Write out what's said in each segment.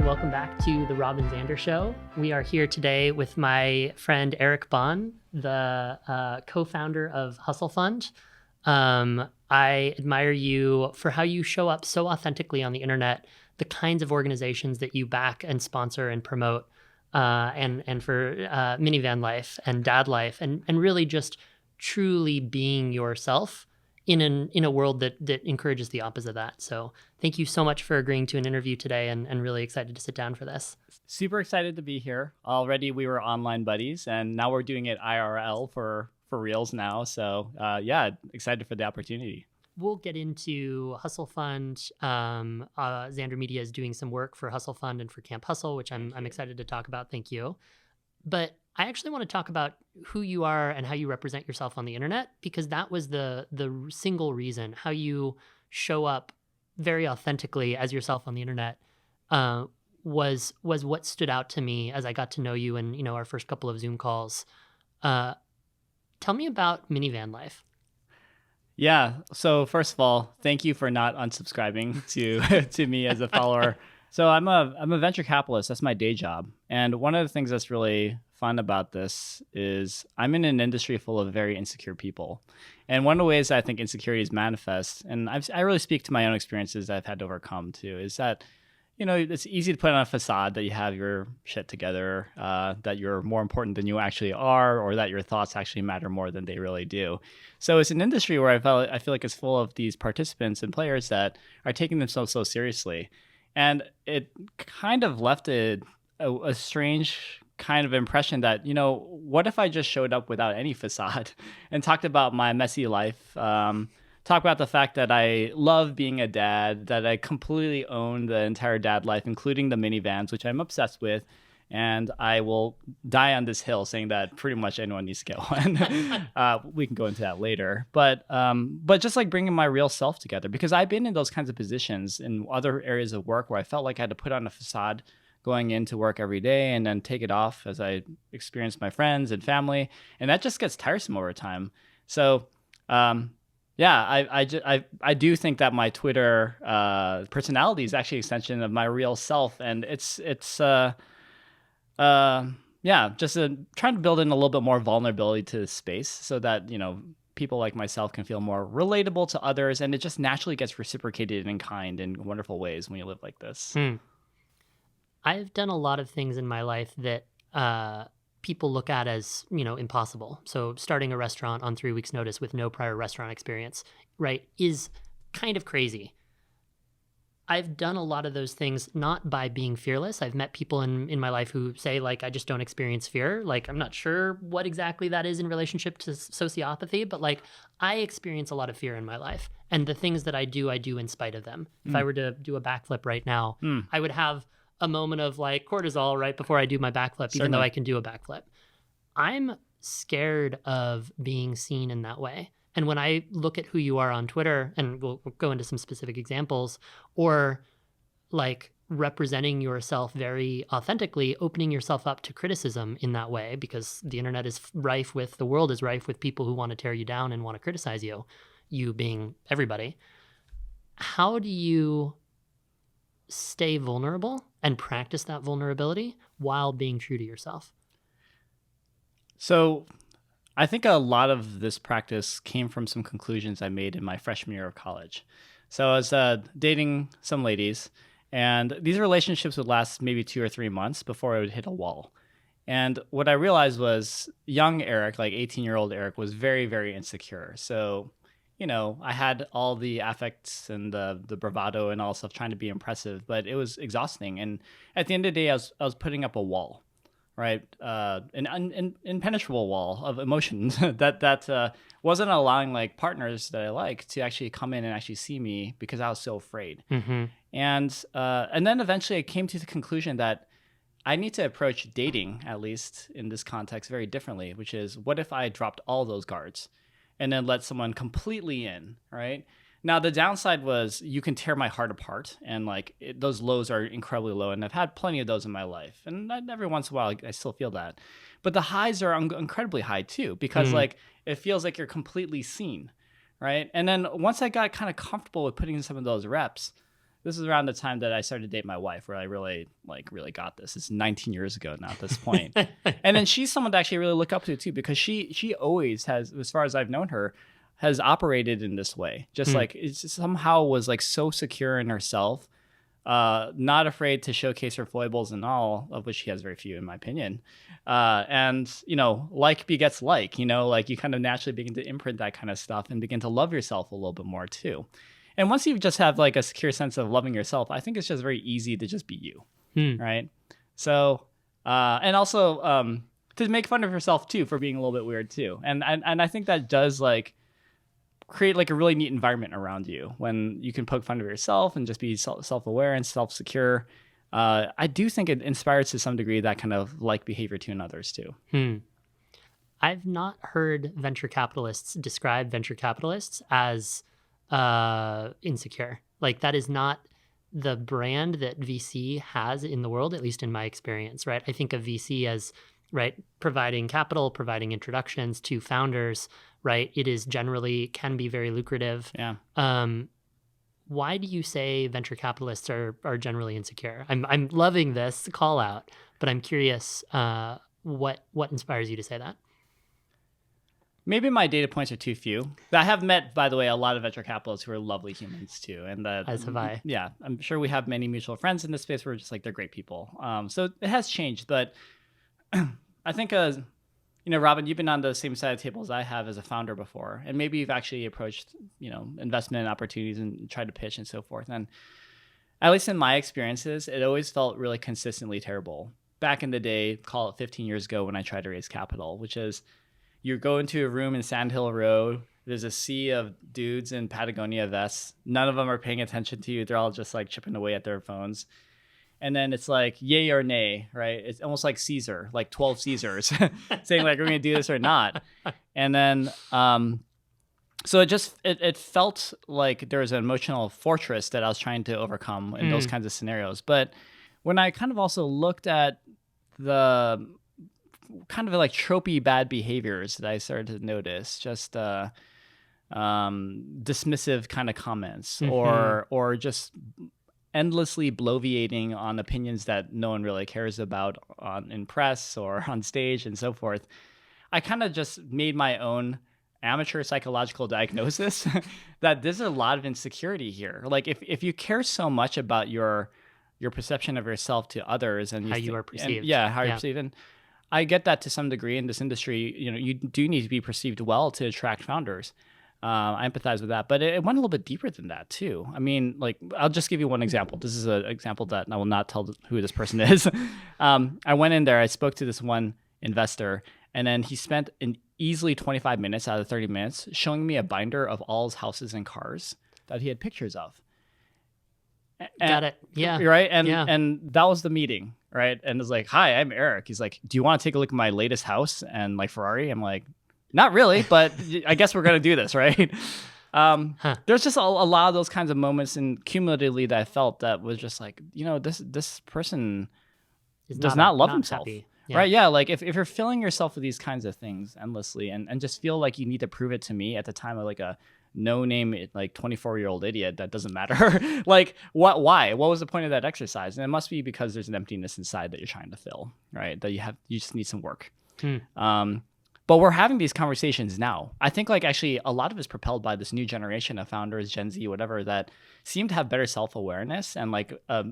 welcome back to the Robin Zander Show. We are here today with my friend Eric Bahn, the co-founder of Hustle Fund. I admire you for how you show up so authentically on the internet, the kinds of organizations that you back and sponsor and promote, and for Minivan life and dad life, and really just truly being yourself in a world that encourages the opposite of that. So thank you so much for agreeing to an interview today, and really excited to sit down for this. Super excited to be here. Already we were online buddies, and now we're doing it IRL for reals now. So yeah, excited for the opportunity. We'll get into Hustle Fund. Zander Media is doing some work for Hustle Fund and for Camp Hustle, which I'm excited to talk about. Thank you. But I actually want to talk about who you are and how you represent yourself on the internet, because that was the single reason how you show up very authentically as yourself on the internet was what stood out to me as I got to know you in our first couple of Zoom calls. Tell me about Minivan life. Yeah. So first of all, thank you for not unsubscribing to me as a follower. So I'm a venture capitalist. That's my day job. And one of the things that's really fun about this is I'm in an industry full of very insecure people. And one of the ways I think insecurities manifest, and I really speak to my own experiences I've had to overcome too, is that, it's easy to put on a facade that you have your shit together, that you're more important than you actually are, or that your thoughts actually matter more than they really do. So it's an industry where I feel like it's full of these participants and players that are taking themselves so seriously. And it kind of left a strange kind of impression that, what if I just showed up without any facade and talked about my messy life, talk about the fact that I love being a dad, that I completely own the entire dad life, including the minivans, which I'm obsessed with. And I will die on this hill saying that pretty much anyone needs to get one. We can go into that later. But just like bringing my real self together, because I've been in those kinds of positions in other areas of work where I felt like I had to put on a facade going into work every day and then take it off as I experienced my friends and family. And that just gets tiresome over time. So yeah, I do think that my Twitter personality is actually an extension of my real self. And it's just trying to build in a little bit more vulnerability to the space so that, people like myself can feel more relatable to others. And it just naturally gets reciprocated in kind in wonderful ways when you live like this. I've done a lot of things in my life that people look at as, impossible. So starting a restaurant on 3 weeks' notice with no prior restaurant experience, right, is kind of crazy. I've done a lot of those things not by being fearless. I've met people in my life who say, like, I just don't experience fear. Like, I'm not sure what exactly that is in relationship to sociopathy, but like, I experience a lot of fear in my life. And the things that I do in spite of them. If I were to do a backflip right now, I would have a moment of like cortisol right before I do my backflip, even though I can do a backflip. I'm scared of being seen in that way. And when I look at who you are on Twitter, and we'll go into some specific examples, or like representing yourself very authentically, opening yourself up to criticism in that way, because the internet is rife with, the world is rife with people who want to tear you down and want to criticize you, you being everybody. How do you stay vulnerable and practice that vulnerability while being true to yourself? So I think a lot of this practice came from some conclusions I made in my freshman year of college. So I was dating some ladies, and these relationships would last maybe 2 or 3 months before I would hit a wall. And what I realized was young Eric, like 18-year-old Eric, was very, very insecure. So I had all the affects and the bravado and all stuff trying to be impressive, but it was exhausting. And at the end of the day, I was putting up a wall, right? An impenetrable wall of emotions that wasn't allowing like partners that I like to actually come in and actually see me because I was so afraid. And then eventually I came to the conclusion that I need to approach dating, at least in this context, very differently, which is, what if I dropped all those guards and then let someone completely in, right? Now, the downside was you can tear my heart apart, and those lows are incredibly low, and I've had plenty of those in my life, and every once in a while I still feel that. But the highs are incredibly high too, because it feels like you're completely seen, right? And then once I got kind of comfortable with putting in some of those reps, this is around the time that I started to date my wife, where I really got this. It's 19 years ago now at this point. And then she's someone to actually really look up to too, because she always has, as far as I've known her, has operated in this way. Just like it's somehow was like so secure in herself, not afraid to showcase her foibles and all, of which she has very few in my opinion. And like begets like, like you kind of naturally begin to imprint that kind of stuff and begin to love yourself a little bit more too. And once you just have like a secure sense of loving yourself, I think it's just very easy to just be you. Right. So, and also to make fun of yourself too for being a little bit weird too. And I think that does like create like a really neat environment around you when you can poke fun of yourself and just be self-aware and self-secure. I do think it inspires to some degree that kind of like behavior too in others too. I've not heard venture capitalists describe venture capitalists as insecure. Like that is not the brand that VC has in the world, at least in my experience, right? I think of VC as, right, providing capital, providing introductions to founders, right? It is generally can be very lucrative. Yeah. Why do you say venture capitalists are generally insecure? I'm loving this call out, but I'm curious what inspires you to say that? Maybe my data points are too few. I have met, by the way, a lot of venture capitalists who are lovely humans too, and as have I. Yeah, I'm sure we have many mutual friends in this space who are just like they're great people. So it has changed, but I think Robin, you've been on the same side of the table as I have as a founder before, and maybe you've actually approached investment opportunities and tried to pitch and so forth. And at least in my experiences, it always felt really consistently terrible. Back in the day, call it 15 years ago, when I tried to raise capital, which is, you go into a room in Sand Hill Road. There's a sea of dudes in Patagonia vests. None of them are paying attention to you. They're all just like chipping away at their phones. And then it's like yay or nay, right? It's almost like Caesar, like 12 Caesars saying like, we're going to do this or not. And then, so it felt like there was an emotional fortress that I was trying to overcome in those kinds of scenarios. But when I kind of also looked at the kind of like tropey bad behaviors that I started to notice, just dismissive kind of comments, or just endlessly bloviating on opinions that no one really cares about in press or on stage and so forth, I kind of just made my own amateur psychological diagnosis that there's a lot of insecurity here. Like if you care so much about your perception of yourself to others and how you are perceived, how you're perceived, and I get that to some degree in this industry. You do need to be perceived well to attract founders. I empathize with that, but it went a little bit deeper than that too. I mean, like, I'll just give you one example. This is an example that I will not tell who this person is. I went in there, I spoke to this one investor, and then he spent an easily 25 minutes out of 30 minutes showing me a binder of all his houses and cars that he had pictures of. Got it. Yeah. Right. And that was the meeting. Right. And it's like, hi, I'm Eric. He's like, do you want to take a look at my latest house and like Ferrari? I'm like, not really, but I guess we're going to do this. Right. There's just a lot of those kinds of moments, and cumulatively that I felt that was just like, this person does not love himself. Yeah. Right. Yeah. Like if you're filling yourself with these kinds of things endlessly and just feel like you need to prove it to me at the time of like a no name, like 24-year-old idiot that doesn't matter. Like why? What was the point of that exercise? And it must be because there's an emptiness inside that you're trying to fill, right? That you just need some work. But we're having these conversations now. I think like actually a lot of it's propelled by this new generation of founders, Gen Z, whatever, that seem to have better self-awareness and like a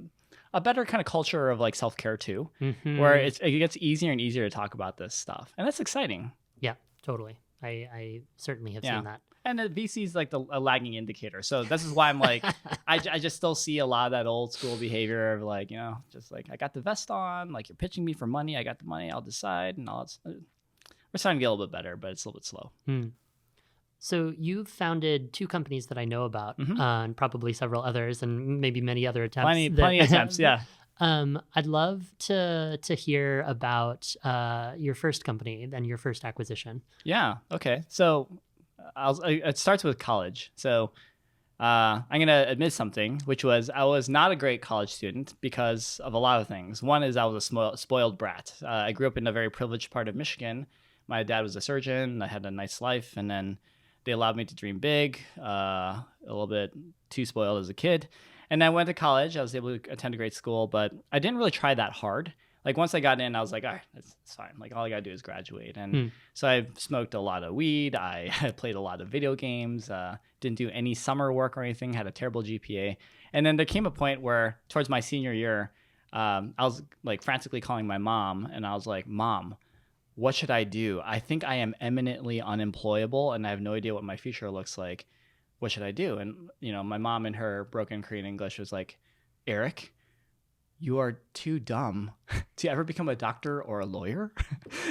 better kind of culture of like self-care too, where it gets easier and easier to talk about this stuff. And that's exciting. Yeah, totally. I certainly have seen that. And the VC is like a lagging indicator. So this is why I'm like, I just still see a lot of that old school behavior of like, just like, I got the vest on, like you're pitching me for money. I got the money, I'll decide. And all that. We're starting to get a little bit better, but it's a little bit slow. So you've founded 2 companies that I know about, and probably several others, and maybe many other attempts. Plenty of attempts, yeah. I'd love to hear about your first company and your first acquisition. Yeah. Okay. So it starts with college. So I'm going to admit something, which was I was not a great college student because of a lot of things. One is I was a spoiled brat. I grew up in a very privileged part of Michigan. My dad was a surgeon. I had a nice life. And then they allowed me to dream big, a little bit too spoiled as a kid. And I went to college. I was able to attend a great school, but I didn't really try that hard. Like once I got in, I was like, all right, it's fine. Like all I got to do is graduate. And so I smoked a lot of weed. I played a lot of video games, didn't do any summer work or anything, had a terrible GPA. And then there came a point where towards my senior year, I was like frantically calling my mom and I was like, Mom, what should I do? I think I am eminently unemployable and I have no idea what my future looks like. What should I do? And, my mom in her broken Korean English was like, Eric, you are too dumb to ever become a doctor or a lawyer.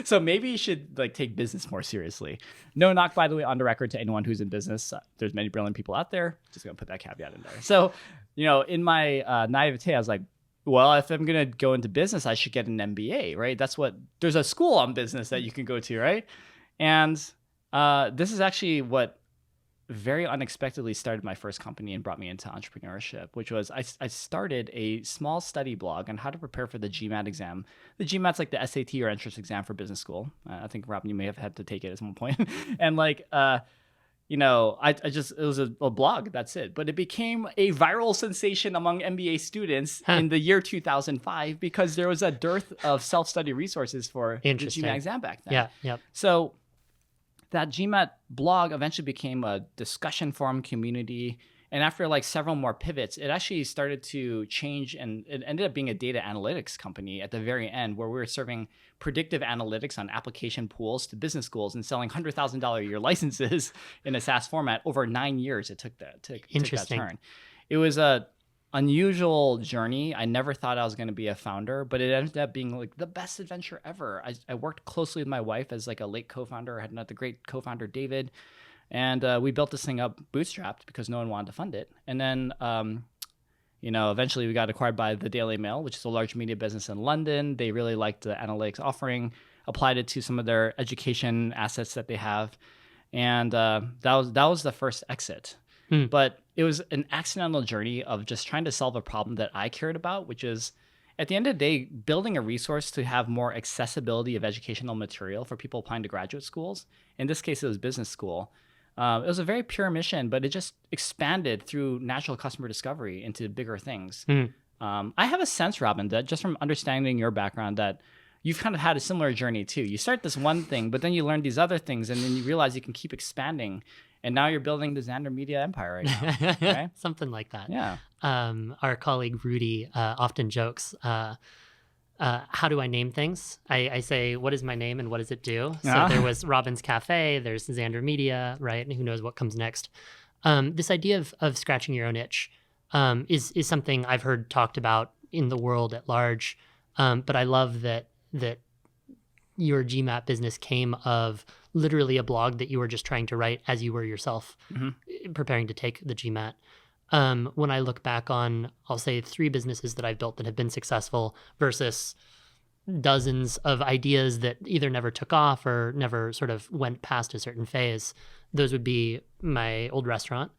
So maybe you should like take business more seriously. No knock, by the way, on the record to anyone who's in business. There's many brilliant people out there. Just going to put that caveat in there. So, in my naivete, I was like, well, if I'm going to go into business, I should get an MBA, right? There's a school on business that you can go to, right? And this is actually what very unexpectedly started my first company and brought me into entrepreneurship, which was I started a small study blog on how to prepare for the GMAT exam. The GMAT's like the SAT or entrance exam for business school. I think, Robin, you may have had to take it at some point. And like, it was a blog, that's it. But it became a viral sensation among MBA students in the year 2005 because there was a dearth of self-study resources for the GMAT exam back then. Yeah, yep. So that GMAT blog eventually became a discussion forum community. And after like several more pivots, it actually started to change and it ended up being a data analytics company at the very end where we were serving predictive analytics on application pools to business schools and selling $100,000 a year licenses in a SaaS format. Over 9 years it took that turn. It was a unusual journey. I never thought I was going to be a founder, but it ended up being like the best adventure ever. I worked closely with my wife as like a late co-founder. I had another great co-founder, David, and we built this thing up bootstrapped because no one wanted to fund it. And then, eventually we got acquired by the Daily Mail, which is a large media business in London. They really liked the analytics offering, applied it to some of their education assets that they have. And that was the first exit. But it was an accidental journey of just trying to solve a problem that I cared about, which is at the end of the day, building a resource to have more accessibility of educational material for people applying to graduate schools. In this case, it was business school. It was a very pure mission, but it just expanded through natural customer discovery into bigger things. I have a sense, Robin, that just from understanding your background that you've kind of had a similar journey too. You start this one thing, but then you learn these other things, and then you realize you can keep expanding. And now you're building the Zander Media empire right now, right? Something like that. Yeah. Our colleague Rudy often jokes, how do I name things? I say, what is my name and what does it do? So there was Robin's Cafe, there's Zander Media, right? And who knows what comes next. This idea of scratching your own itch is something I've heard talked about in the world at large. But I love that your GMAT business came of literally a blog that you were just trying to write as you were yourself preparing to take the GMAT. When I look back on, I'll say 3 businesses that I've built that have been successful versus dozens of ideas that either never took off or never sort of went past a certain phase. Those would be my old restaurant,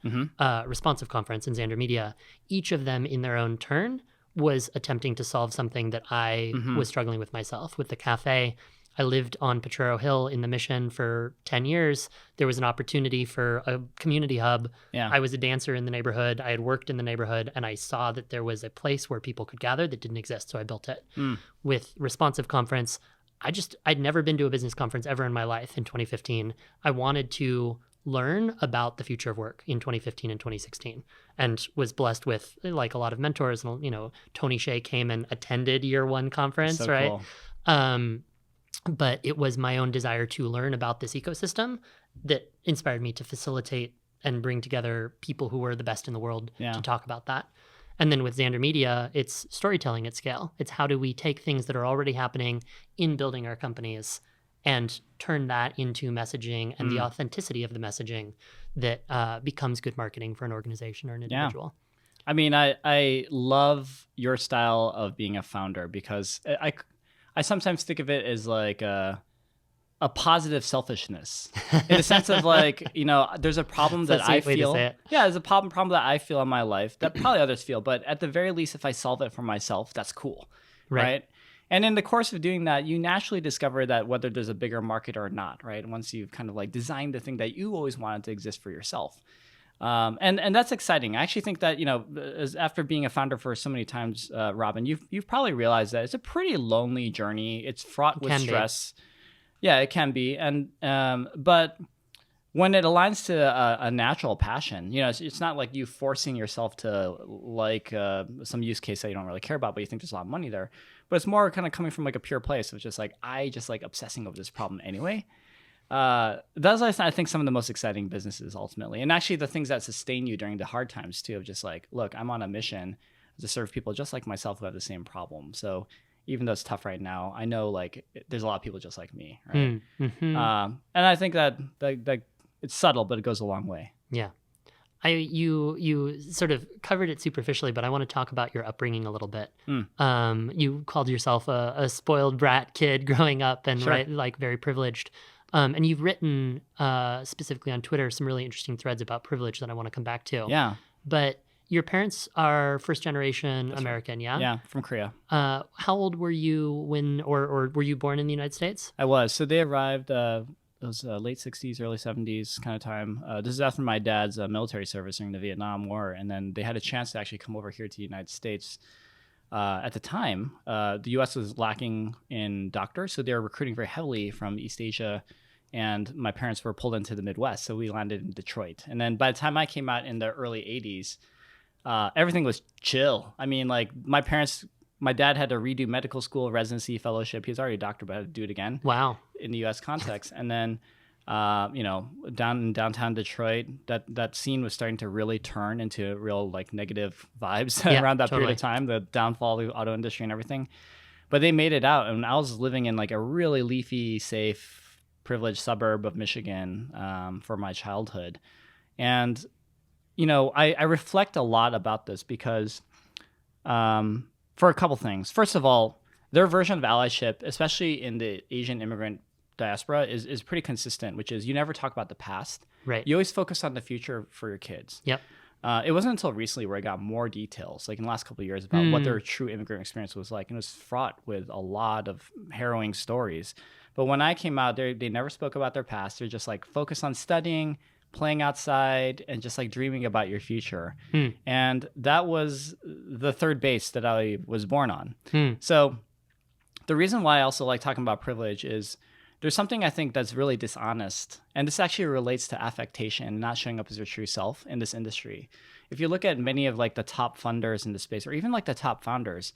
Responsive Conference, and Zander Media. Each of them in their own turn was attempting to solve something that I was struggling with myself. With the cafe, I lived on Potrero Hill in the Mission for 10 years. There was an opportunity for a community hub. Yeah. I was a dancer in the neighborhood. I had worked in the neighborhood, and I saw that there was a place where people could gather that didn't exist, so I built it. With Responsive Conference, I'd never been to a business conference ever in my life in 2015. I wanted to learn about the future of work in 2015 and 2016, and was blessed with like a lot of mentors. And Tony Hsieh came and attended year 1 conference, so right? Cool. But it was my own desire to learn about this ecosystem that inspired me to facilitate and bring together people who were the best in the world to talk about that. And then with Zander Media, it's storytelling at scale. It's how do we take things that are already happening in building our companies and turn that into messaging and the authenticity of the messaging that becomes good marketing for an organization or an individual. I mean, I love your style of being a founder because I sometimes think of it as like a positive selfishness in the sense of like, there's a problem that I feel. Yeah, there's a problem that I feel in my life that probably others feel, but at the very least, if I solve it for myself, that's cool, right? And in the course of doing that, you naturally discover that whether there's a bigger market or not, right? Once you've kind of like designed the thing that you always wanted to exist for yourself. And that's exciting. I actually think that, after being a founder for so many times, Robin, you've probably realized that it's a pretty lonely journey. It's fraught with stress. Yeah, it can be. And but when it aligns to a natural passion, it's not like you forcing yourself to like some use case that you don't really care about, but you think there's a lot of money there. But it's more kind of coming from like a pure place of just like, I just like obsessing over this problem anyway. That's, I think, some of the most exciting businesses ultimately. And actually the things that sustain you during the hard times too, of just like, look, I'm on a mission to serve people just like myself who have the same problem. So even though it's tough right now, I know like there's a lot of people just like me. Right. And I think that it's subtle, but it goes a long way. Yeah. You sort of covered it superficially, but I want to talk about your upbringing a little bit. You called yourself a spoiled brat kid growing up and right, like very privileged. And you've written specifically on Twitter some really interesting threads about privilege that I want to come back to. Yeah. But your parents are first generation American, yeah? Yeah, from Korea. How old were you when, or were you born in the United States? I was. So they arrived, it was late 60s, early 70s kind of time. This is after my dad's military service during the Vietnam War. And then they had a chance to actually come over here to the United States. At the time, the U.S. was lacking in doctors, so they were recruiting very heavily from East Asia. And my parents were pulled into the Midwest, so we landed in Detroit. And then by the time I came out in the early 80s, everything was chill. I mean, like my dad had to redo medical school, residency, fellowship. He was already a doctor, but had to do it again. Wow. In the U.S. context. And then, down in downtown Detroit, that scene was starting to really turn into real like negative vibes around that period of time, the downfall of the auto industry and everything. But they made it out. And I was living in like a really leafy, safe, privileged suburb of Michigan for my childhood. And, I reflect a lot about this because for a couple things. First of all, their version of allyship, especially in the Asian immigrant diaspora, is pretty consistent, which is you never talk about the past. Right. You always focus on the future for your kids. Yep. It wasn't until recently where I got more details, like in the last couple of years, about what their true immigrant experience was like. And it was fraught with a lot of harrowing stories. But when I came out, they never spoke about their past. They're just like focused on studying, playing outside, and just like dreaming about your future. And that was the third base that I was born on. So the reason why I also like talking about privilege is there's something I think that's really dishonest. And this actually relates to affectation, not showing up as your true self in this industry. If you look at many of like the top funders in the space, or even like the top founders,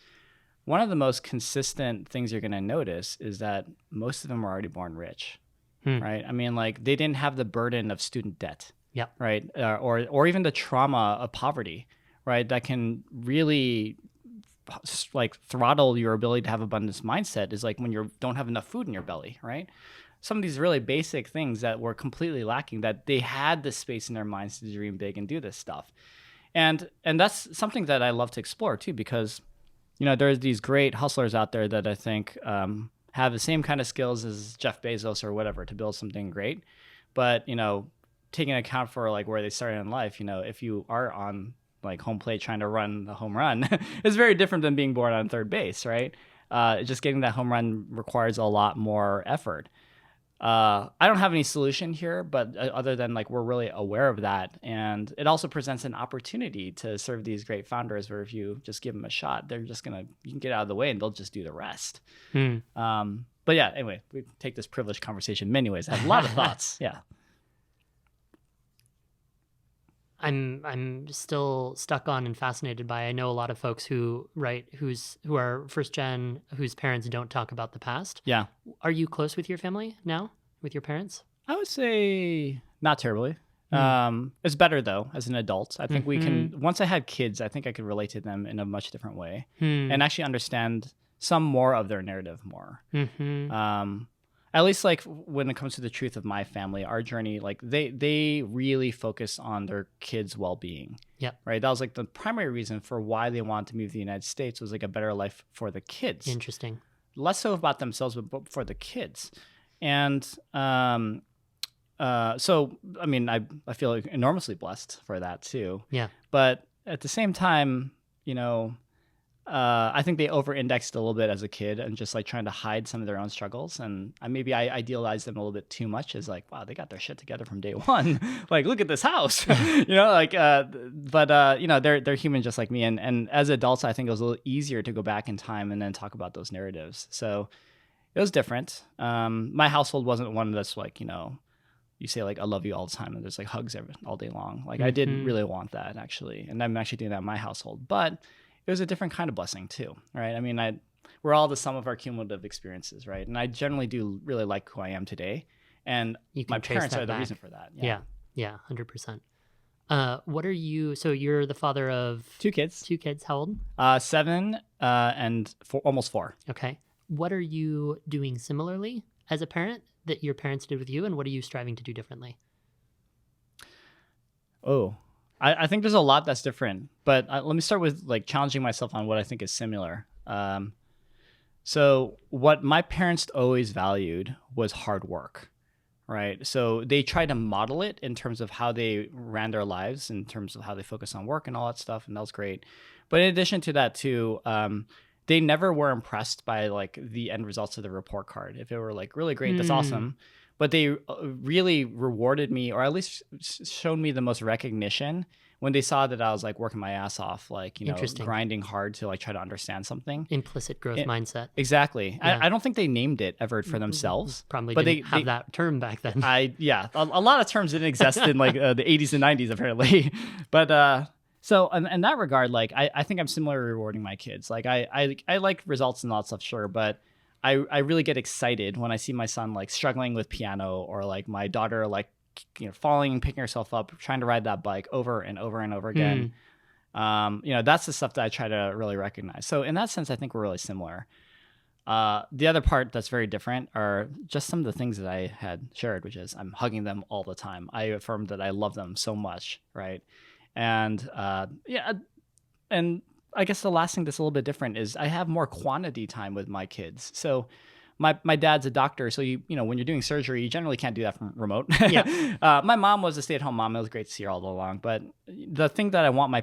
one of the most consistent things you're going to notice is that most of them were already born rich, right? I mean, like they didn't have the burden of student debt, right? Or even the trauma of poverty, right? That can really like throttle your ability to have abundance mindset is like when you don't have enough food in your belly, right? Some of these really basic things that were completely lacking, that they had the space in their minds to dream big and do this stuff. And that's something that I love to explore too, because there's these great hustlers out there that I think have the same kind of skills as Jeff Bezos or whatever to build something great. But, taking account for like where they started in life, if you are on like home plate trying to run the home run, it's very different than being born on third base, right? Just getting that home run requires a lot more effort. I don't have any solution here, but other than like we're really aware of that. And it also presents an opportunity to serve these great founders where if you just give them a shot, they're just you can get out of the way and they'll just do the rest. But yeah, anyway, we take this privileged conversation many ways. I have a lot of thoughts. Yeah. I'm still stuck on and fascinated by. I know a lot of folks who are first gen, whose parents don't talk about the past. Yeah. Are you close with your family now, with your parents? I would say not terribly. It's better though as an adult. I think we can. Once I had kids, I think I could relate to them in a much different way and actually understand some more of their narrative more. At least like when it comes to the truth of my family, our journey, like they really focus on their kids' well-being. Yep. Right. That was like the primary reason for why they wanted to move to the United States, was like a better life for the kids. Interesting. Less so about themselves, but for the kids. And so, I mean, I feel enormously blessed for that too. Yeah. But at the same time, I think they over-indexed a little bit as a kid and just like trying to hide some of their own struggles. And maybe I idealized them a little bit too much as like, wow, they got their shit together from day one. Like, look at this house, they're human just like me. And as adults, I think it was a little easier to go back in time and then talk about those narratives. So it was different. My household wasn't one that's like, you say like, I love you all the time. And there's like hugs all day long. Like I didn't really want that actually. And I'm actually doing that in my household, but it was a different kind of blessing too, right? I mean, we're all the sum of our cumulative experiences, right? And I generally do really like who I am today. And my parents are the reason for that. Yeah, 100%. What are you, so you're the father of? Two kids. How old? 7 and almost 4. Okay. What are you doing similarly as a parent that your parents did with you, and what are you striving to do differently? Oh, I think there's a lot that's different, but let me start with like challenging myself on what I think is similar. So what my parents always valued was hard work, right? So they tried to model it in terms of how they ran their lives, in terms of how they focus on work and all that stuff, and that was great. But in addition to that too, they never were impressed by like the end results of the report card. If it were like really great, that's awesome. But they really rewarded me, or at least showed me the most recognition when they saw that I was like working my ass off, like, grinding hard to like try to understand something. Implicit growth mindset. Exactly. Yeah. I don't think they named it ever for themselves. Probably didn't have that term back then. A lot of terms didn't exist in like the 80s and 90s apparently. But so in that regard, like I think I'm similarly rewarding my kids. Like I like results and all that stuff, sure, but I really get excited when I see my son like struggling with piano, or like my daughter like falling and picking herself up, trying to ride that bike over and over and over again. That's the stuff that I try to really recognize. So in that sense, I think we're really similar. The other part that's very different are just some of the things that I had shared, which is I'm hugging them all the time. I affirm that I love them so much, right? And and I guess the last thing that's a little bit different is I have more quantity time with my kids. So my dad's a doctor, so when you're doing surgery, you generally can't do that from remote. Yeah. My mom was a stay-at-home mom. It was great to see her all along. But the thing that I want my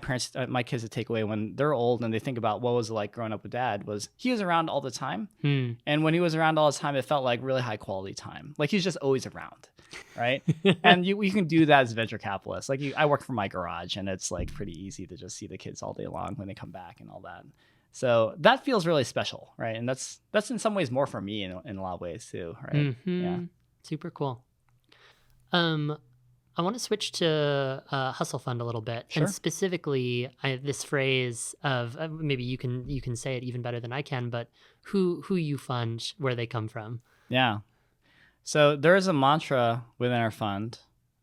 kids to take away when they're old and they think about what was it like growing up with dad was he was around all the time. And when he was around all the time, it felt like really high quality time. Like he's just always around, right? And you can do that as a venture capitalist. Like I work from my garage, and it's like pretty easy to just see the kids all day long when they come back and all that. So that feels really special, right? And that's in some ways more for me in a lot of ways too, right? Yeah. Super cool. I want to switch to Hustle Fund a little bit, Sure. And specifically this phrase of maybe you can say it even better than I can, but who you fund, where they come from. Yeah. So there is a mantra within our fund,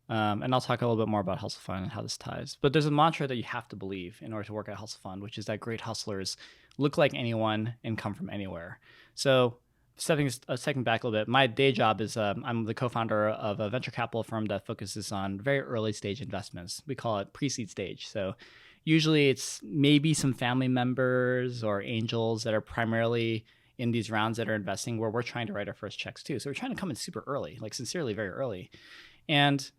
and I'll talk a little bit more about Hustle Fund and how this ties. But there's a mantra that you have to believe in order to work at Hustle Fund, which is that great hustlers look like anyone and come from anywhere. So stepping a second back a little bit, my day job is I'm the co-founder of a venture capital firm that focuses on very early stage investments. We call it pre-seed stage. So usually it's maybe some family members or angels that are primarily in these rounds that are investing, where we're trying to write our first checks too. So we're trying to come in super early, like sincerely very early. And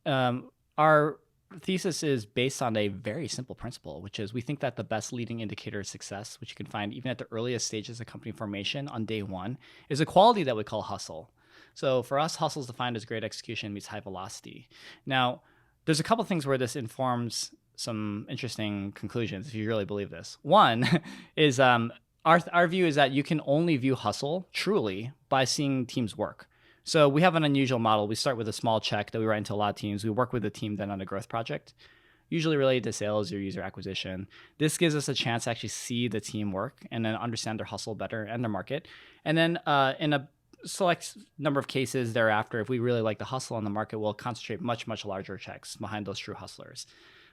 our thesis is based on a very simple principle, which is we think that the best leading indicator of success, which you can find even at the earliest stages of company formation on day one, is a quality that we call hustle. So for us, hustle is defined as great execution meets high velocity. Now, there's a couple things where this informs some interesting conclusions, if you really believe this. One is our view is that you can only view hustle truly by seeing teams work. So we have an unusual model. We start with a small check that we write into a lot of teams. We work with the team then on a growth project, usually related to sales or user acquisition. This gives us a chance to actually see the team work and then understand their hustle better and their market. And then in a select number of cases thereafter, if we really like the hustle on the market, we'll concentrate much, much larger checks behind those true hustlers.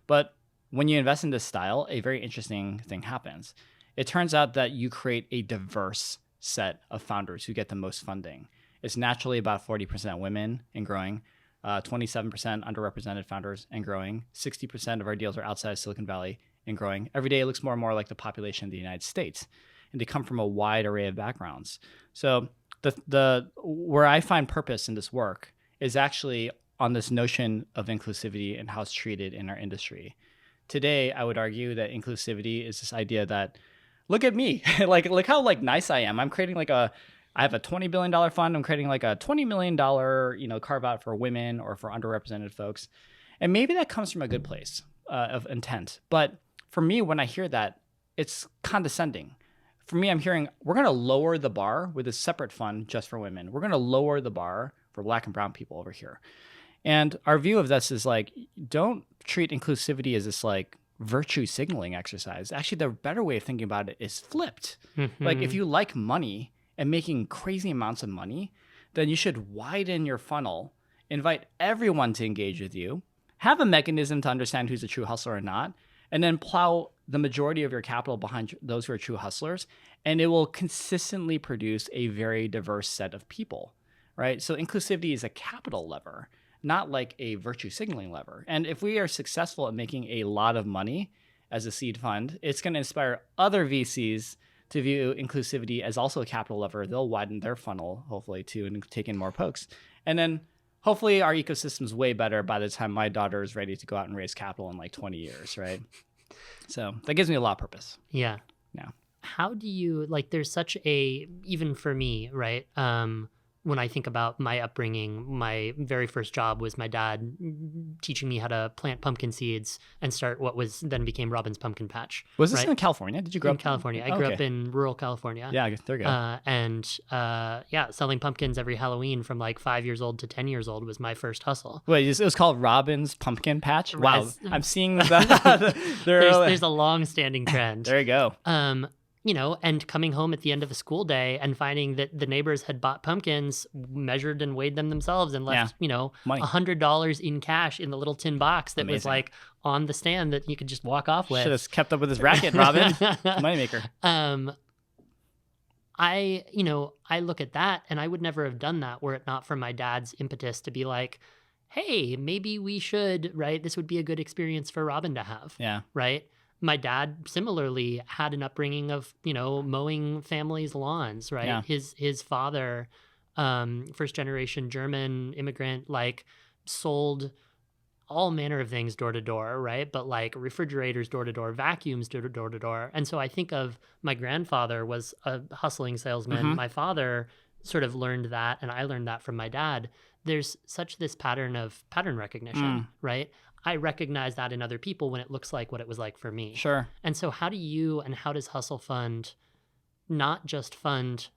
But when you invest in this style, a very interesting thing happens. It turns out that you create a diverse set of founders who get the most funding. It's naturally about 40% women and growing, 27% underrepresented founders and growing, 60% of our deals are outside of Silicon Valley and growing. Every day it looks more and more like the population of the United States, and they come from a wide array of backgrounds. So the where I find purpose in this work is actually on this notion of inclusivity and how it's treated in our industry. Today, I would argue that inclusivity is this idea that look at me. Like, look how like nice I am. I'm creating like I have a $20 billion fund. I'm creating like a $20 million, carve out for women or for underrepresented folks. And maybe that comes from a good place of intent. But for me, when I hear that, it's condescending. For me, I'm hearing we're going to lower the bar with a separate fund just for women. We're going to lower the bar for Black and brown people over here. And our view of this is like, don't treat inclusivity as this like virtue signaling exercise. Actually, the better way of thinking about it is flipped. Like if you like money and making crazy amounts of money, then you should widen your funnel, invite everyone to engage with you, have a mechanism to understand who's a true hustler or not, and then plow the majority of your capital behind those who are true hustlers, and it will consistently produce a very diverse set of people, right? So inclusivity is a capital lever, not like a virtue signaling lever. And if we are successful at making a lot of money as a seed fund, it's going to inspire other VCs to view inclusivity as also a capital lever. They'll widen their funnel, hopefully, too, and take in more folks. And then hopefully our ecosystem is way better by the time my daughter is ready to go out and raise capital in like 20 years, right? So that gives me a lot of purpose. Yeah. Yeah. How do you, like, there's such a, even for me, right? When I think about my upbringing, my very first job was my dad teaching me how to plant pumpkin seeds and start what was then became Robin's Pumpkin Patch. Was this right? in California? Did you grow in up California? I grew up in rural California. Yeah, there you go. And selling pumpkins every Halloween from like 5 years old to 10 years old was my first hustle. Wait, it was called Robin's Pumpkin Patch? Wow, I'm seeing there's a long-standing trend. There you go. And coming home at the end of a school day and finding that the neighbors had bought pumpkins, measured and weighed them themselves, and left, money. $100 in cash in the little tin box that was like on the stand that you could just walk off with. Should have kept up with his racket, Robin. Moneymaker. I look at that and I would never have done that were it not for my dad's impetus to be like, hey, maybe we should, right? This would be a good experience for Robin to have. Yeah. Right? My dad similarly had an upbringing of, mowing families' lawns, right? Yeah. His father, first generation German immigrant, like sold all manner of things door to door, right? But like refrigerators door to door, vacuums door to door. And so I think of my grandfather was a hustling salesman. Mm-hmm. My father sort of learned that, and I learned that from my dad. There's such this pattern recognition, right? I recognize that in other people when it looks like what it was like for me. Sure. And so how does Hustle Fund not just fund,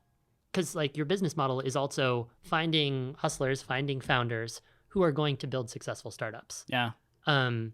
because like your business model is also finding hustlers, finding founders who are going to build successful startups. Yeah. One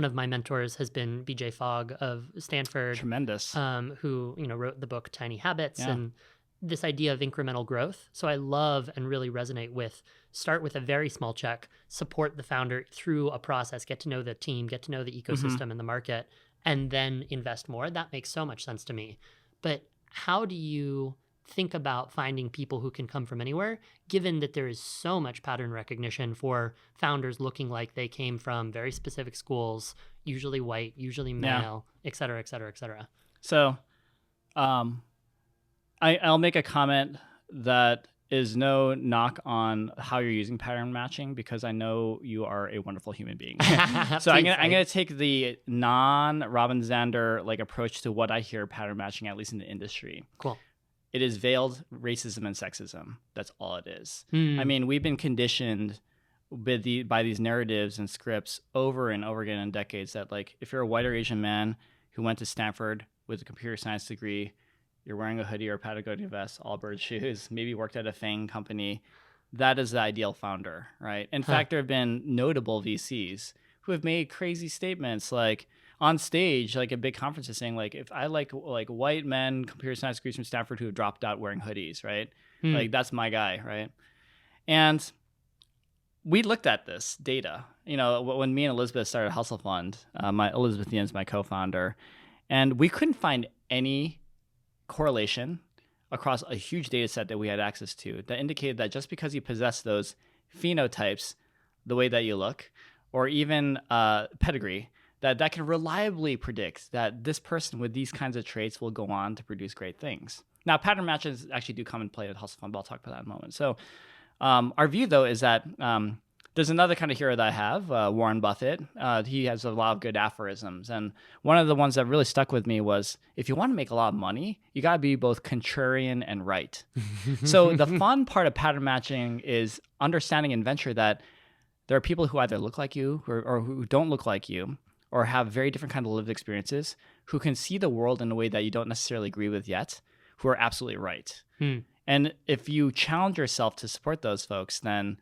of my mentors has been BJ Fogg of Stanford. Tremendous. Who, wrote the book Tiny Habits and this idea of incremental growth. So I love and really resonate with start with a very small check, support the founder through a process, get to know the team, get to know the ecosystem and the market, and then invest more. That makes so much sense to me. But how do you think about finding people who can come from anywhere, given that there is so much pattern recognition for founders looking like they came from very specific schools, usually white, usually male, et cetera, et cetera, et cetera? So I'll make a comment that is no knock on how you're using pattern matching, because I know you are a wonderful human being. So I'm gonna take the non-Robin Zander like approach to what I hear pattern matching, at least in the industry. Cool. It is veiled racism and sexism. That's all it is. I mean, we've been conditioned by these narratives and scripts over and over again in decades that like if you're a white or Asian man who went to Stanford with a computer science degree, you're wearing a hoodie or a Patagonia vest, Allbirds shoes, maybe worked at a FANG company, that is the ideal founder, right? In fact, there have been notable VCs who have made crazy statements like on stage, like at big conferences saying like, if I like white men, computer science degrees from Stanford who have dropped out wearing hoodies, right? Like that's my guy, right? And we looked at this data, when me and Elizabeth started Hustle Fund, Elizabeth Yin's my co-founder, and we couldn't find any correlation across a huge data set that we had access to that indicated that just because you possess those phenotypes, the way that you look, or even pedigree, that can reliably predict that this person with these kinds of traits will go on to produce great things. Now, pattern matches actually do come and play at Hustle Fund, but I'll talk about that in a moment. So our view, though, is that There's another kind of hero that I have, Warren Buffett. He has a lot of good aphorisms. And one of the ones that really stuck with me was, if you want to make a lot of money, you got to be both contrarian and right. So the fun part of pattern matching is understanding in venture that there are people who either look like you or who don't look like you, or have very different kind of lived experiences, who can see the world in a way that you don't necessarily agree with yet, who are absolutely right. And if you challenge yourself to support those folks, then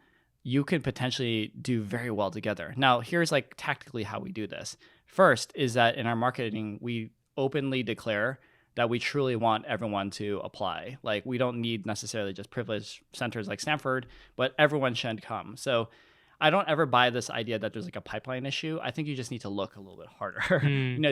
you could potentially do very well together. Now, here's like tactically how we do this. First is that in our marketing, we openly declare that we truly want everyone to apply. Like, we don't need necessarily just privileged centers like Stanford, but everyone should come. So I don't ever buy this idea that there's like a pipeline issue. I think you just need to look a little bit harder.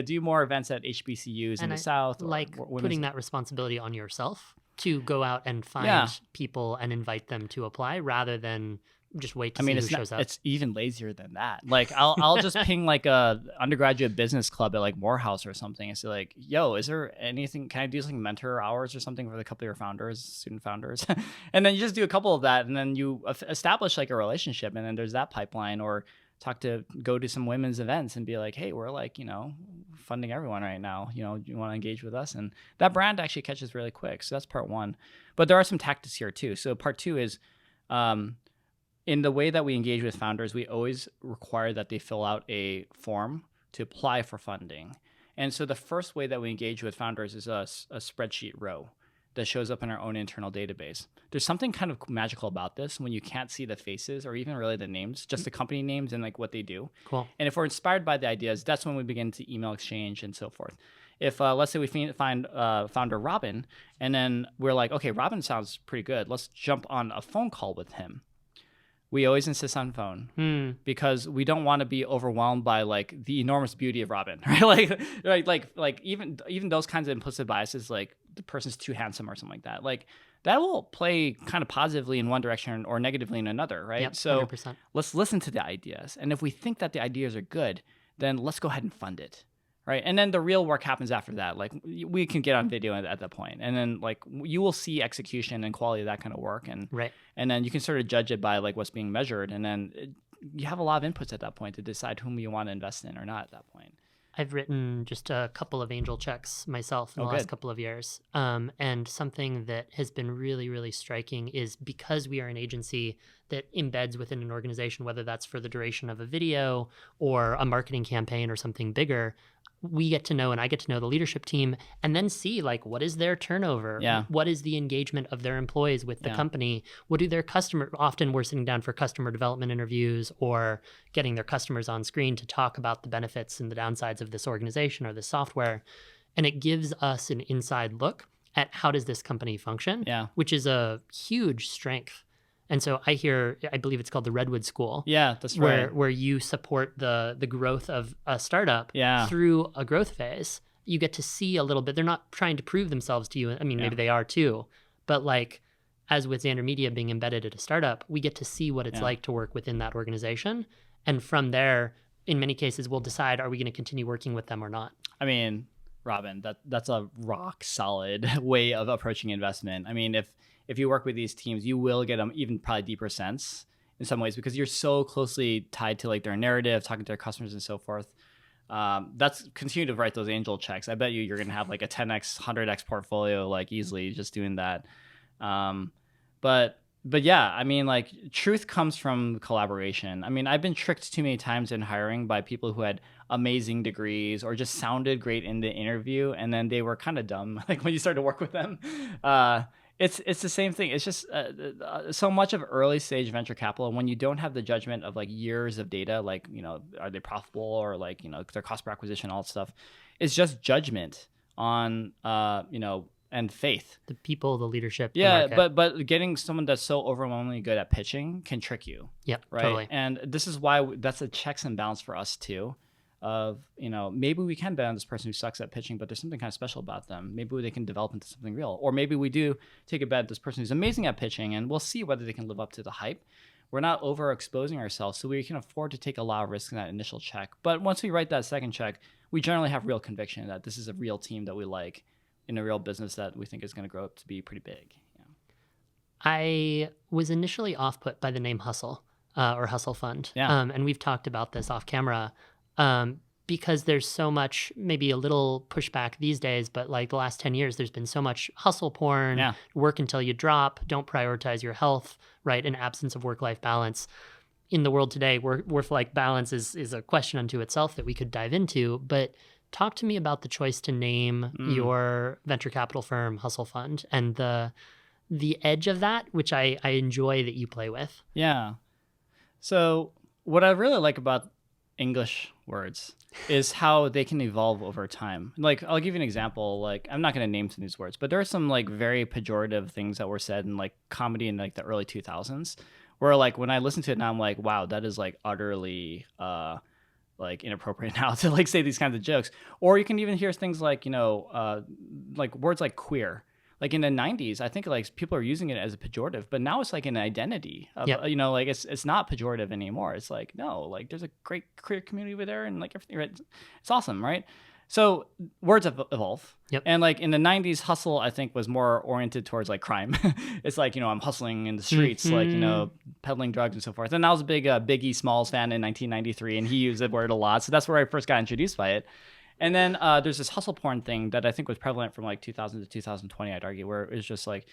Do more events at HBCUs in the South. Like putting that responsibility on yourself to go out and find people and invite them to apply rather than just wait to see who shows up. It's even lazier than that. Like, I'll just ping like a undergraduate business club at like Morehouse or something and say like, yo, is there anything, can I do something mentor hours or something for a couple of your founders, student founders? And then you just do a couple of that, and then you establish like a relationship, and then there's that pipeline. Or go to some women's events and be like, hey, we're like, funding everyone right now. You want to engage with us? And that brand actually catches really quick. So that's part one. But there are some tactics here too. So part two is, in the way that we engage with founders, we always require that they fill out a form to apply for funding. And so the first way that we engage with founders is a spreadsheet row that shows up in our own internal database. There's something kind of magical about this when you can't see the faces or even really the names, just the company names and like what they do. Cool. And if we're inspired by the ideas, that's when we begin to email exchange and so forth. If let's say we find founder Robin, and then we're like, okay, Robin sounds pretty good. Let's jump on a phone call with him. We always insist on phone because we don't want to be overwhelmed by like the enormous beauty of Robin, right? like even those kinds of implicit biases, like the person's too handsome or something like that. Like, that will play kind of positively in one direction or negatively in another, right? Yep, so 100%. Let's listen to the ideas, and if we think that the ideas are good, then let's go ahead and fund it. Right. And then the real work happens after that. Like, we can get on video at that point. And then like you will see execution and quality of that kind of work. And and then you can sort of judge it by like what's being measured. And then you have a lot of inputs at that point to decide whom you want to invest in or not at that point. I've written just a couple of angel checks myself in the last couple of years. And something that has been really, really striking is, because we are an agency that embeds within an organization, whether that's for the duration of a video or a marketing campaign or something bigger, we get to know, and I get to know the leadership team, and then see like, what is their turnover? What is the engagement of their employees with the company? What do their customers, often we're sitting down for customer development interviews or getting their customers on screen to talk about the benefits and the downsides of this organization or this software. And it gives us an inside look at how does this company function, which is a huge strength. And so I believe it's called the Redwood School. Yeah, that's right. Where you support the growth of a startup through a growth phase. You get to see a little bit. They're not trying to prove themselves to you. I mean, maybe they are too. But like, as with Zander Media being embedded at a startup, we get to see what it's like to work within that organization. And from there, in many cases, we'll decide, are we going to continue working with them or not? I mean, Robin, that's a rock solid way of approaching investment. I mean, if you work with these teams, you will get an even probably deeper sense in some ways, because you're so closely tied to like their narrative, talking to their customers and so forth. That's continue to write those angel checks. I bet you're going to have like a 10x, 100x portfolio, like easily just doing that. But yeah, I mean, like, truth comes from collaboration. I mean, I've been tricked too many times in hiring by people who had amazing degrees or just sounded great in the interview, and then they were kind of dumb like when you start to work with them. It's the same thing. It's just so much of early stage venture capital, when you don't have the judgment of like years of data, like, are they profitable, or like, their cost per acquisition, all that stuff. It's just judgment on, and faith. The people, the leadership. Yeah, the but getting someone that's so overwhelmingly good at pitching can trick you. Yep, right. Totally. And this is why that's a checks and balance for us too. Of, maybe we can bet on this person who sucks at pitching, but there's something kind of special about them. Maybe they can develop into something real. Or maybe we do take a bet at this person who's amazing at pitching, and we'll see whether they can live up to the hype. We're not overexposing ourselves, so we can afford to take a lot of risk in that initial check. But once we write that second check, we generally have real conviction that this is a real team that we like in a real business that we think is going to grow up to be pretty big. I was initially off-put by the name Hustle. or Hustle Fund. Yeah. And we've talked about this off camera because there's so much, maybe a little pushback these days, but like the last 10 years, there's been so much hustle porn, Yeah. work until you drop, don't prioritize your health, right? An absence of work-life balance. In the world today, work-life balance is a question unto itself that we could dive into, but talk to me about the choice to name your venture capital firm Hustle Fund and the edge of that, which I enjoy that you play with. Yeah. So what I really like about English words is how they can evolve over time. Like, I'll give you an example. Like, I'm not going to name some of these words, but there are some like very pejorative things that were said in like comedy in like the early 2000s where like when I listen to it now, I'm like, wow, that is like utterly like inappropriate now to like say these kinds of jokes. Or you can even hear things like, like words like queer. Like in the 90s, I think like people are using it as a pejorative, but now it's like an identity of, like it's not pejorative anymore. It's like, no, like there's a great queer community over there and like everything, right? It's awesome, right? So words have evolved. Yep. And like in the 90s, hustle, I think, was more oriented towards like crime. It's like, I'm hustling in the streets, like, peddling drugs and so forth. And I was a big Biggie Smalls fan in 1993, and he used the word a lot. So that's where I first got introduced by it. And then there's this hustle porn thing that I think was prevalent from like 2000 to 2020, I'd argue, where it was just like,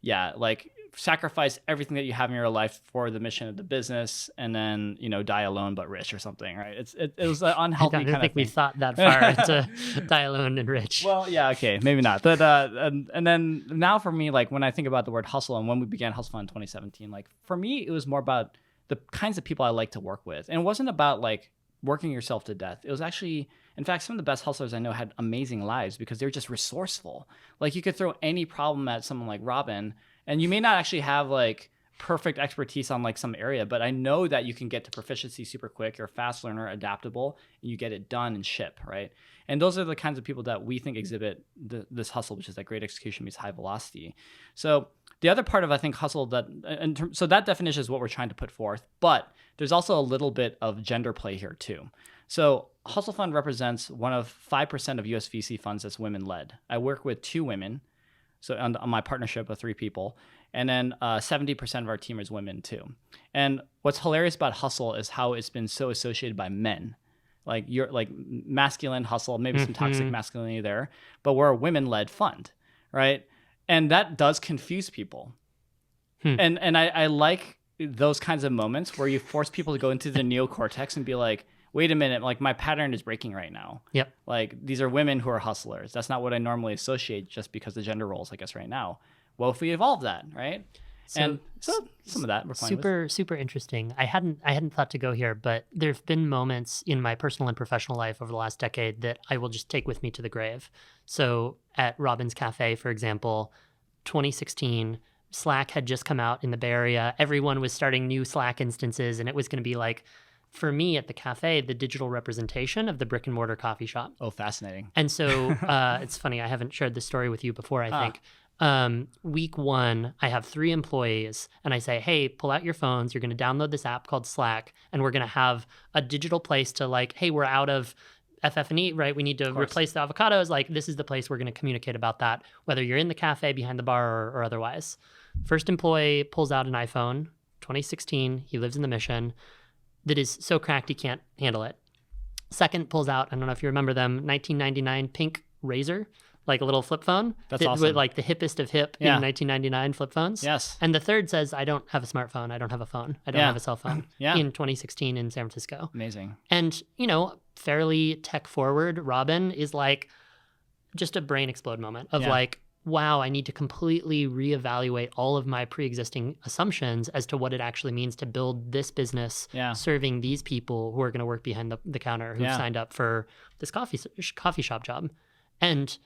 yeah, like sacrifice everything that you have in your life for the mission of the business, and then die alone but rich or something, right? It was an unhealthy kind of thing. I don't think we thought that far to die alone and rich. Well, yeah, okay, maybe not. But and then now for me, like when I think about the word hustle and when we began Hustle Fund in 2017, like for me it was more about the kinds of people I like to work with, and it wasn't about like working yourself to death. It was actually, in fact, some of the best hustlers I know had amazing lives because they're just resourceful. Like you could throw any problem at someone like Robin, and you may not actually have like perfect expertise on like some area, but I know that you can get to proficiency super quick. You're a fast learner, adaptable, and you get it done and ship, right? And those are the kinds of people that we think exhibit this hustle, which is that great execution meets high velocity. So the other part of, I think, hustle so that definition is what we're trying to put forth, but there's also a little bit of gender play here too. So Hustle Fund represents one of 5% of US VC funds that's women-led. I work with 2 women, so on my partnership of 3 people, and then 70% of our team is women too. And what's hilarious about hustle is how it's been so associated by men. Like you're like masculine hustle, maybe some toxic masculinity there, but we're a women-led fund, right? And that does confuse people. And I like those kinds of moments where you force people to go into the neocortex and be like, wait a minute, like my pattern is breaking right now. Yep. Like these are women who are hustlers. That's not what I normally associate just because the gender roles, I guess, right now. Well, if we evolve that, right? So some of that we're fine with. Super interesting. I hadn't thought to go here, but there've been moments in my personal and professional life over the last decade that I will just take with me to the grave. So at Robin's Cafe, for example, 2016, Slack had just come out in the Bay Area. Everyone was starting new Slack instances, and it was going to be like, for me at the cafe, the digital representation of the brick and mortar coffee shop. Oh, fascinating. And so it's funny, I haven't shared this story with you before, I think. Week 1, I have 3 employees, and I say, hey, pull out your phones. You're going to download this app called Slack, and we're going to have a digital place to like, hey, we're out of FF&E, right? We need to replace the avocados. Like, this is the place we're going to communicate about that, whether you're in the cafe, behind the bar, or otherwise. First employee pulls out an iPhone, 2016. He lives in the Mission. That is so cracked he can't handle it. Second pulls out, I don't know if you remember them, 1999 pink Razor, like a little flip phone. That's awesome. With like the hippest of hip in 1999 flip phones. Yes. And the third says, I don't have a smartphone. I don't have a phone. I don't have a cell phone. In 2016 in San Francisco. Amazing. And, fairly tech forward, Robin is like just a brain explode moment of like, wow, I need to completely reevaluate all of my pre-existing assumptions as to what it actually means to build this business, serving these people who are going to work behind the counter, who've signed up for this coffee shop job. And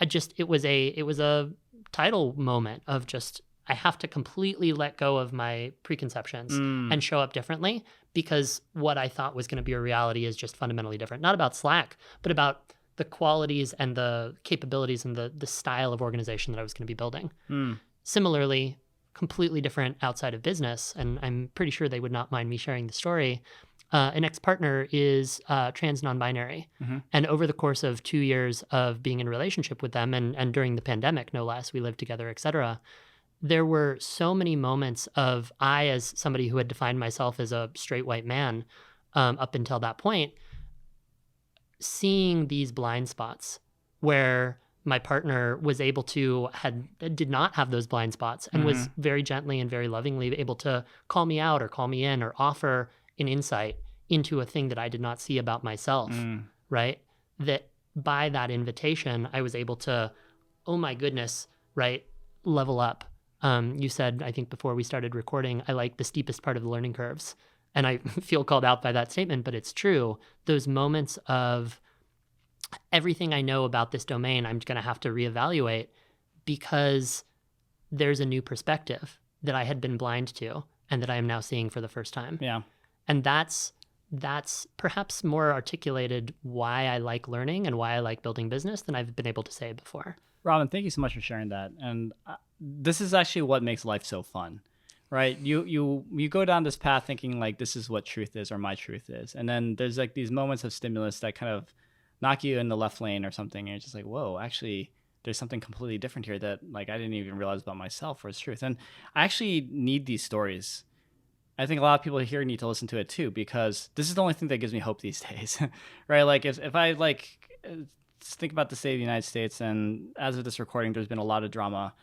it was a tidal moment of just, I have to completely let go of my preconceptions and show up differently, because what I thought was going to be a reality is just fundamentally different. Not about Slack, but about the qualities and the capabilities and the style of organization that I was going to be building. Similarly, completely different outside of business, and I'm pretty sure they would not mind me sharing the story. An ex-partner is trans non-binary. And over the course of 2 years of being in a relationship with them, and during the pandemic, no less, we lived together, et cetera, there were so many moments of I, as somebody who had defined myself as a straight white man up until that point, seeing these blind spots where my partner was able to did not have those blind spots and was very gently and very lovingly able to call me out or call me in or offer an insight into a thing that I did not see about myself, right? That by that invitation, I was able to, oh my goodness, right, level up. You said, I think before we started recording, I like the steepest part of the learning curves. And I feel called out by that statement, but it's true. Those moments of everything I know about this domain, I'm going to have to reevaluate because there's a new perspective that I had been blind to and that I am now seeing for the first time. Yeah. And that's perhaps more articulated why I like learning and why I like building business than I've been able to say before. Robin, thank you so much for sharing that. And this is actually what makes life so fun, right? You go down this path thinking like this is what truth is or my truth is. And then there's like these moments of stimulus that kind of knock you in the left lane or something. And you're just like, whoa, actually, there's something completely different here that like I didn't even realize about myself or its truth. And I actually need these stories. I think a lot of people here need to listen to it too, because this is the only thing that gives me hope these days, right? Like if I like think about the state of the United States, and as of this recording, there's been a lot of drama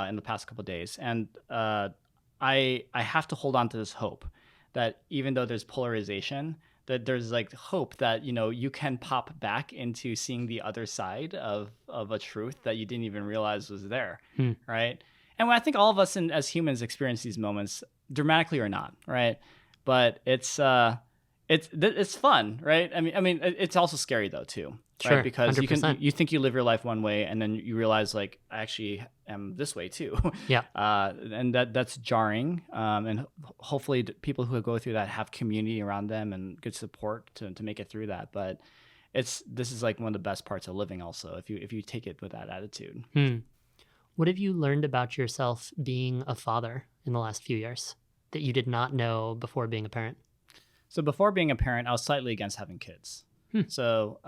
in the past couple of days. And I have to hold on to this hope that even though there's polarization, that there's like hope that, you know, you can pop back into seeing the other side of a truth that you didn't even realize was there, right? And I think all of us as humans experience these moments, dramatically or not, right? But it's fun, right? I mean, it's also scary though too, Sure, right? Because 100%. you think you live your life one way, and then you realize like I actually am this way too. Yeah. And that's jarring. And hopefully people who go through that have community around them and good support to make it through that. But this is like one of the best parts of living also, if you take it with that attitude. What have you learned about yourself being a father in the last few years that you did not know before being a parent? So before being a parent, I was slightly against having kids. So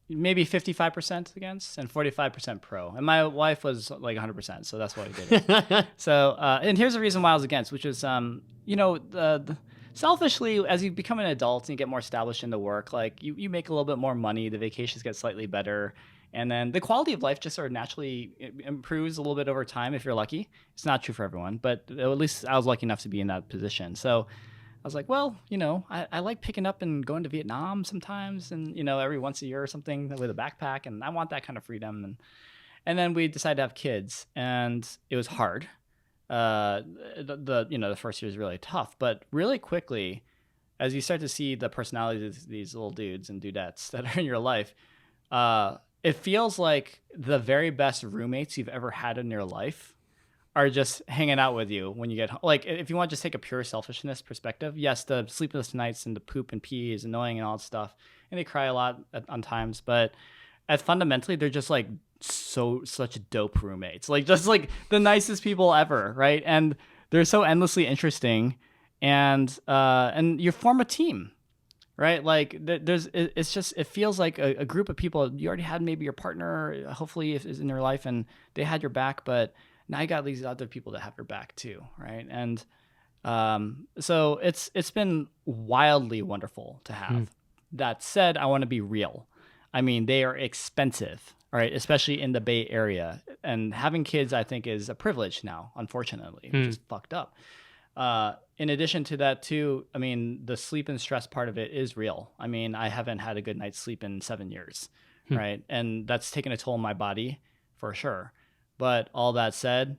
maybe 55% against and 45% pro. And my wife was like 100%. So that's why we did it. So, and here's the reason why I was against, which is, selfishly, as you become an adult and you get more established in the work, like you make a little bit more money, the vacations get slightly better. And then the quality of life just sort of naturally improves a little bit over time if you're lucky. It's not true for everyone, but at least I was lucky enough to be in that position. So I was like, well, I like picking up and going to Vietnam sometimes and, every once a year or something with a backpack. And I want that kind of freedom. And then we decided to have kids, and it was hard. The first year is really tough, but really quickly, as you start to see the personalities of these little dudes and dudettes that are in your life, it feels like the very best roommates you've ever had in your life are just hanging out with you when you get home. Like, if you want to just take a pure selfishness perspective, yes, the sleepless nights and the poop and pee is annoying and all that stuff, and they cry a lot on times, but fundamentally, they're just like such dope roommates, like just like the nicest people ever, right? And they're so endlessly interesting, and you form a team. Right, like it feels like a group of people. You already had maybe your partner, hopefully, is in your life, and they had your back. But now you got these other people that have your back too, right? And so it's been wildly wonderful to have. That said, I want to be real. I mean, they are expensive, right? Especially in the Bay Area, and having kids, I think, is a privilege now. Unfortunately, which is fucked up. In addition to that too, I mean, the sleep and stress part of it is real. I mean, I haven't had a good night's sleep in 7 years, right? And that's taken a toll on my body for sure. But all that said,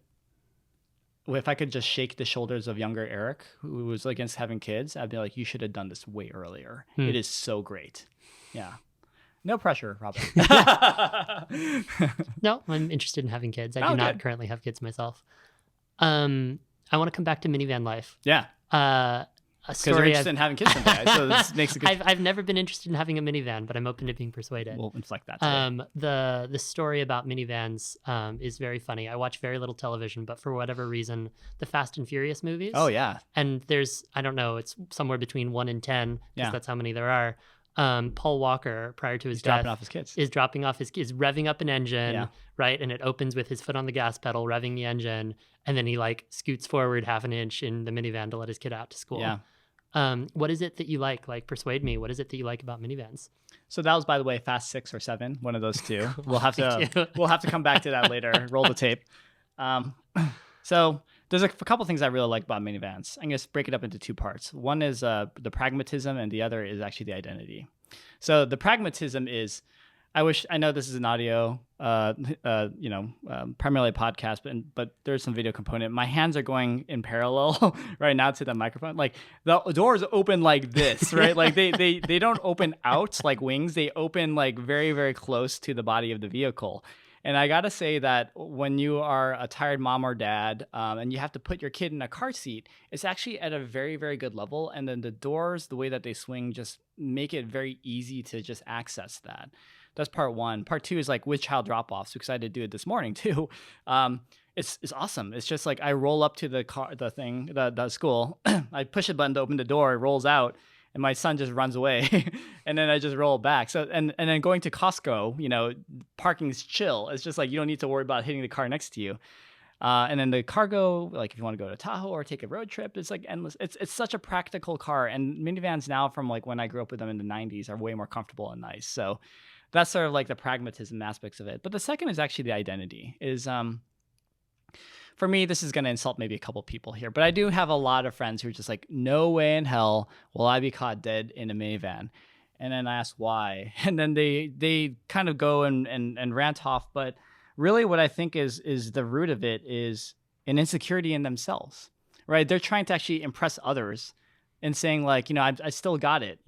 if I could just shake the shoulders of younger Eric, who was against having kids, I'd be like, you should have done this way earlier. It is so great. Yeah. No pressure, Robin. No, I'm interested in having kids. I do not currently have kids myself. I want to come back to minivan life. Yeah. A Because story you're interested in having kids someday, so this makes a good... I've never been interested in having a minivan, but I'm open to being persuaded. We'll inflect that today. The story about minivans is very funny. I watch very little television, but for whatever reason, the Fast and Furious movies. Oh, yeah. And there's, I don't know, it's somewhere between 1 and 10, because that's how many there are. Paul Walker, prior to his He's death, dropping off his kids. is dropping off his kids, revving up an engine, Yeah. right? And it opens with his foot on the gas pedal, revving the engine, and then he like scoots forward half an inch in the minivan to let his kid out to school. Yeah. What is it that you like? Like, persuade me. What is it that you like about minivans? So that was, by the way, Fast 6 or 7, one of those two. We'll have Thank you. to come back to that later. Roll the tape. So there's a couple things I really like about minivans. I'm going to break it up into two parts. One is the pragmatism, and the other is actually the identity. So the pragmatism is, I know this is an audio, primarily a podcast, but there's some video component. My hands are going in parallel right now to the microphone. Like the doors open like this, right? Like they don't open out like wings. They open like very, very close to the body of the vehicle. And I got to say that when you are a tired mom or dad and you have to put your kid in a car seat, it's actually at a very, very good level. And then the doors, the way that they swing, just make it very easy to just access that. That's part one. Part two is like with child drop-offs, because I had to do it this morning too. It's awesome. It's just like I roll up to the school, I push a button to open the door, it rolls out, and my son just runs away, and then I just roll back. So and then going to Costco, parking's chill. It's just like you don't need to worry about hitting the car next to you. And then the cargo, like if you want to go to Tahoe or take a road trip, it's like endless. It's such a practical car, and minivans now from like when I grew up with them in the 90s are way more comfortable and nice. So that's sort of like the pragmatism aspects of it. But the second is actually the identity. For me, this is going to insult maybe a couple people here, but I do have a lot of friends who are just like, no way in hell will I be caught dead in a minivan. And then I ask why. And then they kind of go and rant off. But really what I think is the root of it is an insecurity in themselves, right? They're trying to actually impress others and saying like, I still got it.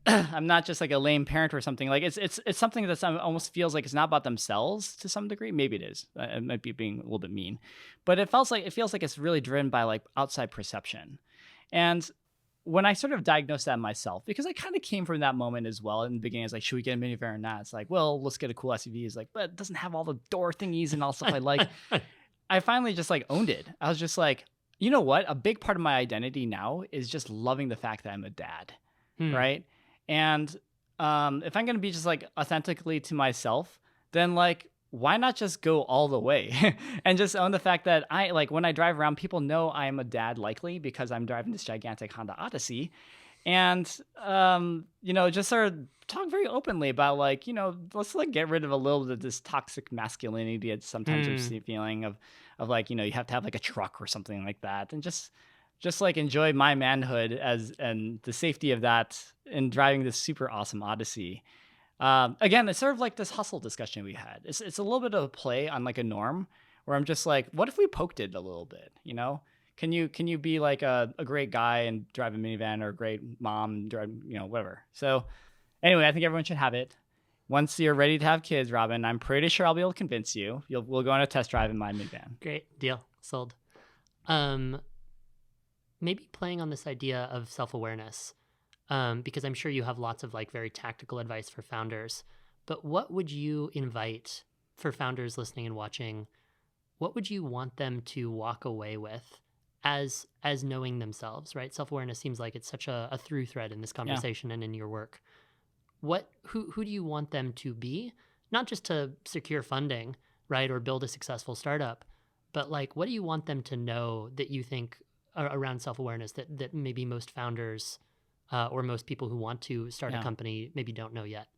I'm not just like a lame parent or something. Like it's something that almost feels like it's not about themselves to some degree. Maybe it is. It might be being a little bit mean, but it feels like it's really driven by like outside perception. And when I sort of diagnosed that myself, because I kind of came from that moment as well in the beginning, it's like, should we get a minivan or not? It's like, well, let's get a cool SUV. It's like, but it doesn't have all the door thingies and all stuff I like. I finally just like owned it. I was just like, you know what? A big part of my identity now is just loving the fact that I'm a dad, right? And if I'm going to be just like authentically to myself, then like, why not just go all the way and just own the fact that I like when I drive around, people know I am a dad likely because I'm driving this gigantic Honda Odyssey. And, just sort of talk very openly about like, let's like get rid of a little bit of this toxic masculinity that sometimes I'm feeling of like, you have to have like a truck or something like that. And just like enjoy my manhood and the safety of that in driving this super awesome Odyssey. Again, it's sort of like this hustle discussion we had. It's a little bit of a play on like a norm where I'm just like, what if we poked it a little bit? Can you be like a great guy and drive a minivan, or a great mom and drive, whatever. So anyway, I think everyone should have it. Once you're ready to have kids, Robin, I'm pretty sure I'll be able to convince you. We'll go on a test drive in my minivan. Great deal. Sold. Maybe playing on this idea of self-awareness, because I'm sure you have lots of like very tactical advice for founders, but what would you invite for founders listening and watching? What would you want them to walk away with as knowing themselves, right? Self-awareness seems like it's such a through thread in this conversation and in your work. Who do you want them to be? Not just to secure funding, right? Or build a successful startup, but like, what do you want them to know that you think around self-awareness that maybe most founders or most people who want to start a company maybe don't know yet?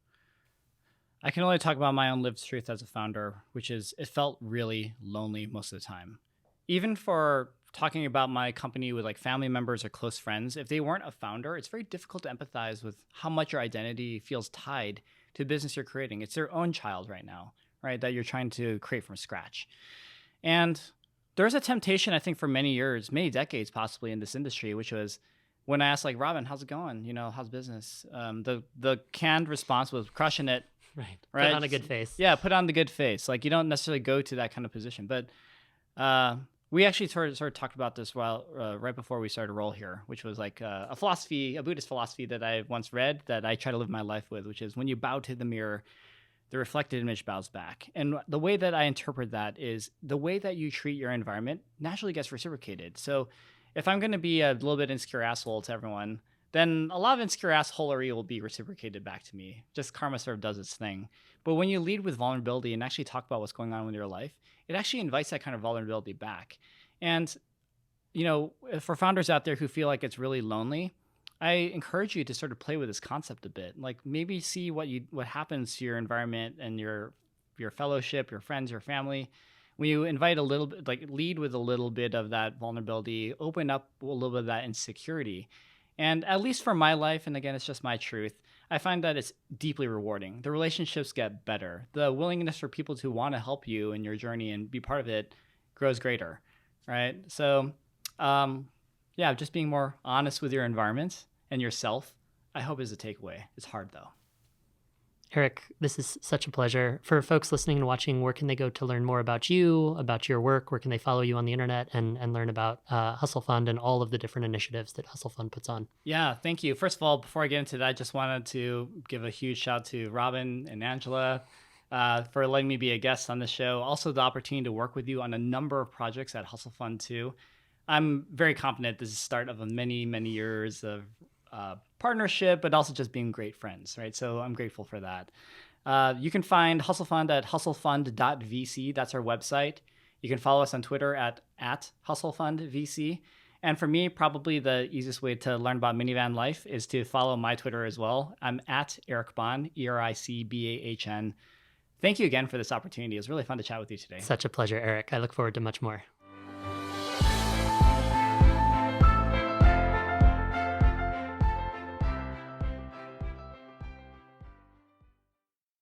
I can only talk about my own lived truth as a founder, which is it felt really lonely most of the time. Even for talking about my company with like family members or close friends, if they weren't a founder, it's very difficult to empathize with how much your identity feels tied to the business you're creating. It's their own child right now, right, that you're trying to create from scratch. And there's a temptation, I think, for many years, many decades possibly in this industry, which was when I asked like, Robin, how's it going? How's business? The canned response was crushing it. Right. Put on a good face. Yeah, put on the good face. Like you don't necessarily go to that kind of position. But we actually sort of talked about this right before we started to roll here, which was like a Buddhist philosophy that I once read that I try to live my life with, which is when you bow to the mirror, the reflected image bows back. And the way that I interpret that is the way that you treat your environment naturally gets reciprocated. So if I'm going to be a little bit insecure asshole to everyone, then a lot of insecure assholery will be reciprocated back to me. Just karma sort of does its thing. But when you lead with vulnerability and actually talk about what's going on in your life, it actually invites that kind of vulnerability back. And, for founders out there who feel like it's really lonely, I encourage you to sort of play with this concept a bit. Like maybe see what happens to your environment and your fellowship, your friends, your family. When you invite a little bit, like lead with a little bit of that vulnerability, open up a little bit of that insecurity. And at least for my life, and again, it's just my truth, I find that it's deeply rewarding. The relationships get better. The willingness for people to want to help you in your journey and be part of it grows greater, right? So, just being more honest with your environment and yourself, I hope is a takeaway. It's hard though. Eric, this is such a pleasure. For folks listening and watching, where can they go to learn more about you, about your work? Where can they follow you on the internet and learn about Hustle Fund and all of the different initiatives that Hustle Fund puts on? Yeah, thank you. First of all, before I get into that, I just wanted to give a huge shout out to Robin and Angela for letting me be a guest on the show. Also, the opportunity to work with you on a number of projects at Hustle Fund too. I'm very confident this is the start of a many, many years of partnership, but also just being great friends, right? So I'm grateful for that. You can find Hustle Fund at hustlefund.vc. That's our website. You can follow us on Twitter at hustlefundvc. And for me, probably the easiest way to learn about Minivan life is to follow my Twitter as well. I'm at Eric Bahn, ERICBAHN. Thank you again for this opportunity. It was really fun to chat with you today. Such a pleasure, Eric. I look forward to much more.